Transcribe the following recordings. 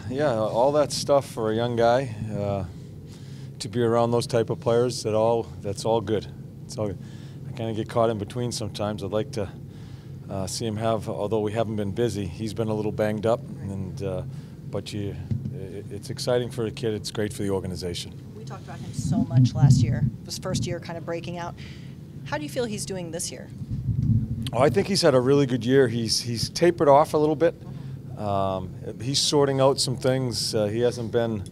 yeah, all that stuff for a young guy, to be around those type of players, that's all good. It's all good. I kind of get caught in between sometimes. I'd like to see him have, although we haven't been busy, he's been a little banged up, but it's exciting for the kid. It's great for the organization. We talked about him so much last year. His first year kind of breaking out. How do you feel he's doing this year? Oh, I think he's had a really good year. He's tapered off a little bit. He's sorting out some things. He hasn't been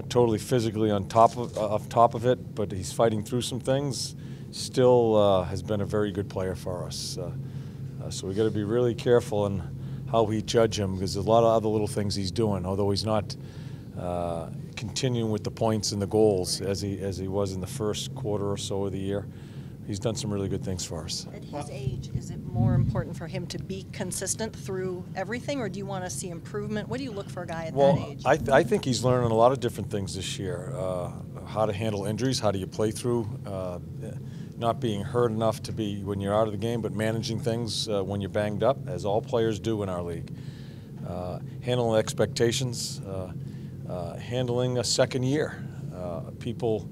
totally physically on top of it, but he's fighting through some things. Still has been a very good player for us. So we got to be really careful in how we judge him, because there's a lot of other little things he's doing. Although he's not continuing with the points and the goals as he was in the first quarter or so of the year, he's done some really good things for us. At his age, is it more important for him to be consistent through everything, or do you want to see improvement? What do you look for a guy at that age? I think he's learning a lot of different things this year. How to handle injuries, how do you play through, not being hurt enough to be when you're out of the game, but managing things when you're banged up, as all players do in our league. Handling expectations, handling a second year. People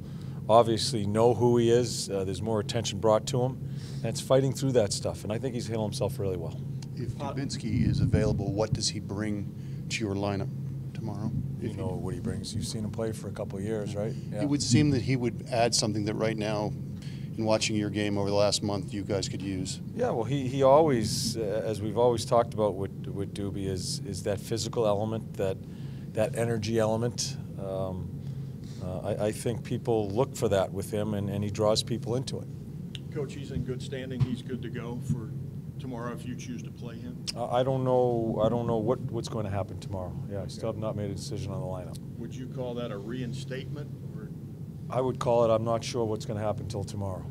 obviously know who he is. There's more attention brought to him, and it's fighting through that stuff, and I think he's handled himself really well. If Werenski is available, what does he bring to your lineup tomorrow? You know what he brings. You've seen him play for a couple of years, right? Yeah. It would seem that he would add something that right now, in watching your game over the last month, you guys could use. Yeah, well, he always, as we've always talked about with Doobie, is that physical element, that energy element. I think people look for that with him, and he draws people into it. Coach, he's in good standing. He's good to go for tomorrow if you choose to play him. I don't know what's going to happen tomorrow. Yeah, I still have not made a decision on the lineup. Would you call that a reinstatement? Or? I would call it. I'm not sure what's going to happen until tomorrow.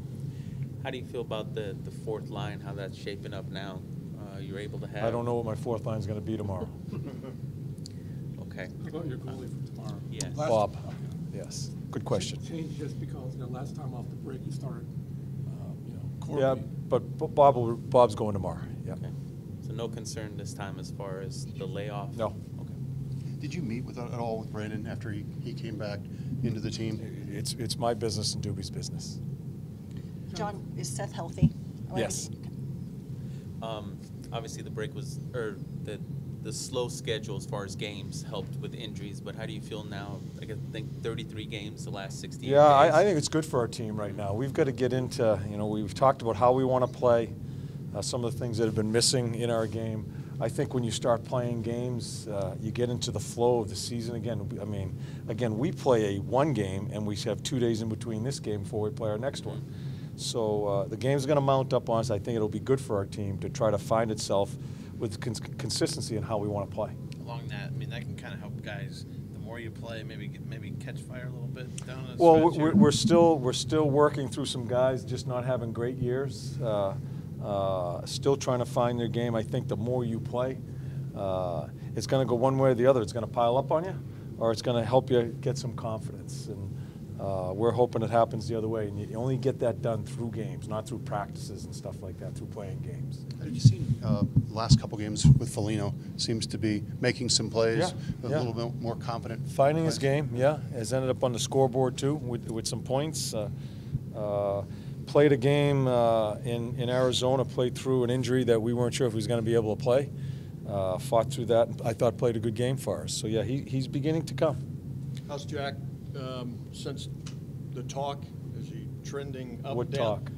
How do you feel about the fourth line? How that's shaping up now? You're able to have. I don't know what my fourth line is going to be tomorrow. Okay. How about your goalie for tomorrow? Yes. Bob. Yes. Good question. Change just because last time off the break you started, Corby. Yeah, but Bob's going tomorrow. Yeah. Okay. So no concern this time as far as the layoff? No. Okay. Did you meet at all with Brandon after he came back into the team? It's my business and Doobie's business. John, is Seth healthy? Yes. Obviously the break was, or the slow schedule as far as games helped with injuries, but how do you feel now? I think 33 games the last 60 days. Yeah, I think it's good for our team right now. We've got to get into, we've talked about how we want to play, some of the things that have been missing in our game. I think when you start playing games, you get into the flow of the season again. I mean, again, we play one game, and we have 2 days in between this game before we play our next one. So the game's going to mount up on us. I think it'll be good for our team to try to find itself with consistency in how we want to play. Along that, I mean, that can kind of help guys. The more you play, maybe catch fire a little bit down the Well, stretch we're still working through some guys just not having great years. Still trying to find their game. I think the more you play, it's going to go one way or the other. It's going to pile up on you, or it's going to help you get some confidence. And we're hoping it happens the other way. And you only get that done through games, not through practices and stuff like that, through playing games. Have you seen the last couple games with Foligno? Seems to be making some plays, a little bit more confident. Finding his game, yeah, has ended up on the scoreboard too with some points. Played a game in Arizona, played through an injury that we weren't sure if he was going to be able to play. Fought through that, and I thought played a good game for us. So yeah, he's beginning to come. How's Jack since the talk? Is he trending up? What down? talk?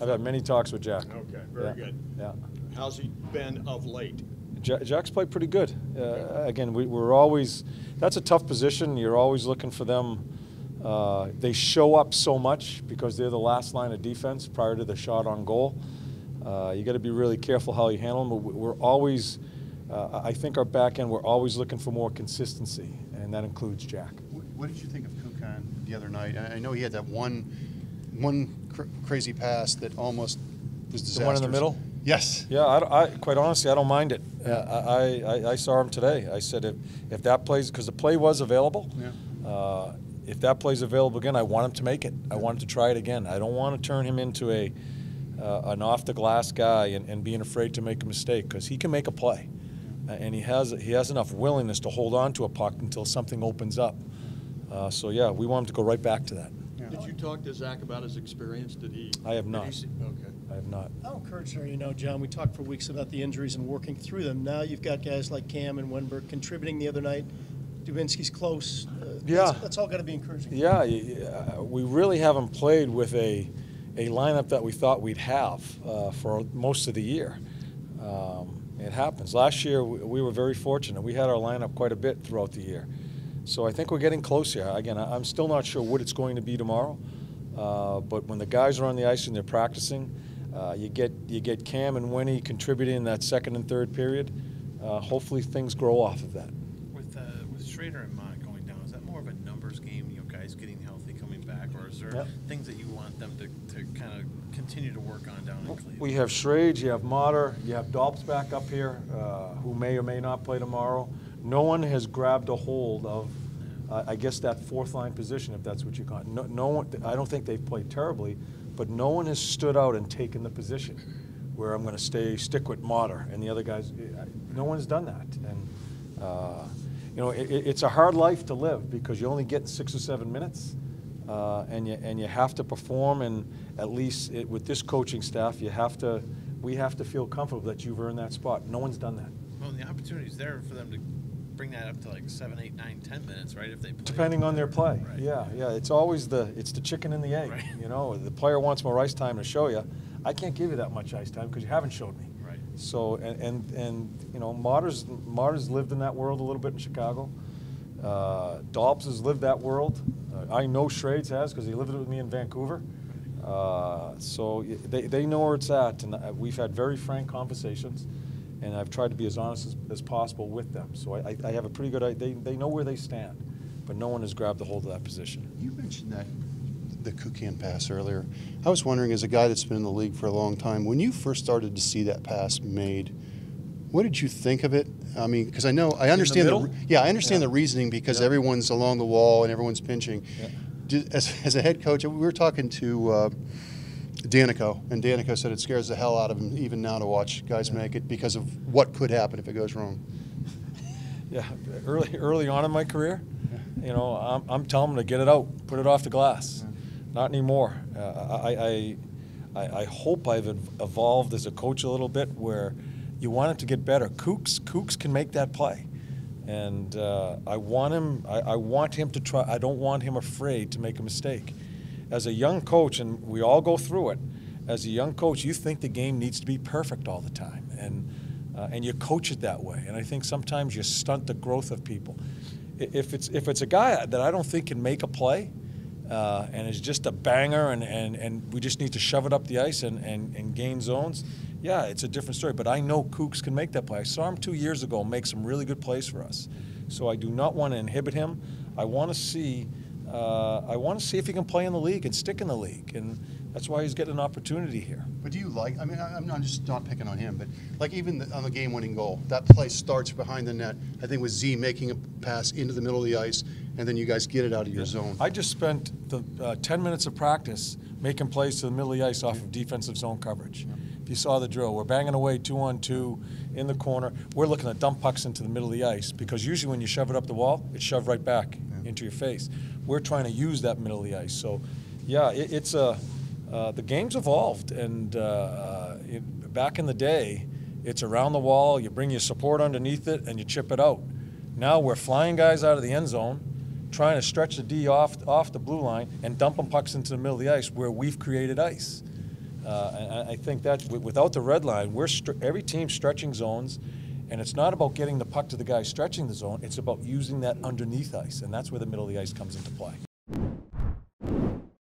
I've had many talks with Jack. Okay, very good. Yeah. How's he been of late? Jack's played pretty good. Again, we're always, that's a tough position. You're always looking for them. They show up so much because they're the last line of defense prior to the shot on goal. You got to be really careful how you handle them. But we're always, I think our back end, we're always looking for more consistency, and that includes Jack. What did you think of Kukan the other night? I know he had that one crazy pass that almost was disastrous. The one in the middle? Yes. Yeah, I quite honestly, I don't mind it. I saw him today. I said if that plays, because the play was available, yeah. If that play's available again, I want him to make it. I want him to try it again. I don't want to turn him into an off-the-glass guy and being afraid to make a mistake, because he can make a play. and he has enough willingness to hold on to a puck until something opens up. So yeah, we want him to go right back to that. Did you talk to Zach about his experience? Did he? I have not. Okay. I have not. How encouraged are you now, John? We talked for weeks about the injuries and working through them. Now you've got guys like Cam and Wenberg contributing the other night. Dubinsky's close. Yeah. That's all got to be encouraging. Yeah, we really haven't played with a lineup that we thought we'd have for most of the year. It happens. Last year, we were very fortunate. We had our lineup quite a bit throughout the year. So I think we're getting close here. Again, I'm still not sure what it's going to be tomorrow, but when the guys are on the ice and they're practicing, you get Cam and Winnie contributing in that second and third period. Hopefully things grow off of that. With Schrader and Mott going down, is that more of a numbers game, guys getting healthy, coming back, or is there things that you want them to kind of continue to work on down in Cleveland? We have Schrade, you have Motter, you have Dolps back up here, who may or may not play tomorrow. No one has grabbed a hold of, I guess, that fourth line position, if that's what you call it. No one. I don't think they've played terribly, but no one has stood out and taken the position where I'm going to stick with Motter and the other guys. No one's done that, and it's a hard life to live because you only get 6 or 7 minutes, and you have to perform. And at least with this coaching staff, we have to feel comfortable that you've earned that spot. No one's done that. Well, the opportunity's there for them to bring that up to like 7, 8, 9, 10 minutes, right? If they play. Depending on their play. Right. Yeah. It's always the chicken and the egg. Right. The player wants more ice time to show you. I can't give you that much ice time because you haven't showed me. Right. So and Martyrs lived in that world a little bit in Chicago. Dolps has lived that world. I know Schrades has because he lived it with me in Vancouver. So they know where it's at, and we've had very frank conversations. And I've tried to be as honest as possible with them. So I have a pretty good idea. They know where they stand, but no one has grabbed a hold of that position. You mentioned the Kukan pass earlier. I was wondering, as a guy that's been in the league for a long time, when you first started to see that pass made, what did you think of it? I mean, because I understand the reasoning because everyone's along the wall and everyone's pinching. Yeah. As a head coach, we were talking to Danico, and Danico said it scares the hell out of him even now to watch guys make it because of what could happen if it goes wrong. Yeah, early on in my career, I'm telling them to get it out, put it off the glass. Not anymore. I hope I've evolved as a coach a little bit where you want it to get better. Kooks can make that play, and I want him to try. I don't want him afraid to make a mistake. As a young coach, and we all go through it, as a young coach, you think the game needs to be perfect all the time, and you coach it that way. And I think sometimes you stunt the growth of people. If it's a guy that I don't think can make a play, and is just a banger, and we just need to shove it up the ice and gain zones, yeah, it's a different story. But I know Kooks can make that play. I saw him 2 years ago make some really good plays for us. So I do not want to inhibit him. I want to see if he can play in the league and stick in the league, and that's why he's getting an opportunity here. But do you I mean, I'm not just not picking on him, but like even on the game-winning goal, that play starts behind the net. I think with Z making a pass into the middle of the ice, and then you guys get it out of your zone. I just spent the 10 minutes of practice making plays to the middle of the ice off of defensive zone coverage. If you saw the drill, we're banging away 2-on-2 in the corner. We're looking at dump pucks into the middle of the ice because usually when you shove it up the wall, it's shoved right back into your face. We're trying to use that middle of the ice. So, yeah, the game's evolved, and back in the day, it's around the wall, you bring your support underneath it, and you chip it out. Now we're flying guys out of the end zone, trying to stretch the D off the blue line and dumping pucks into the middle of the ice where we've created ice. And I think that without the red line, every team's stretching zones, and it's not about getting the puck to the guy stretching the zone, it's about using that underneath ice, and that's where the middle of the ice comes into play.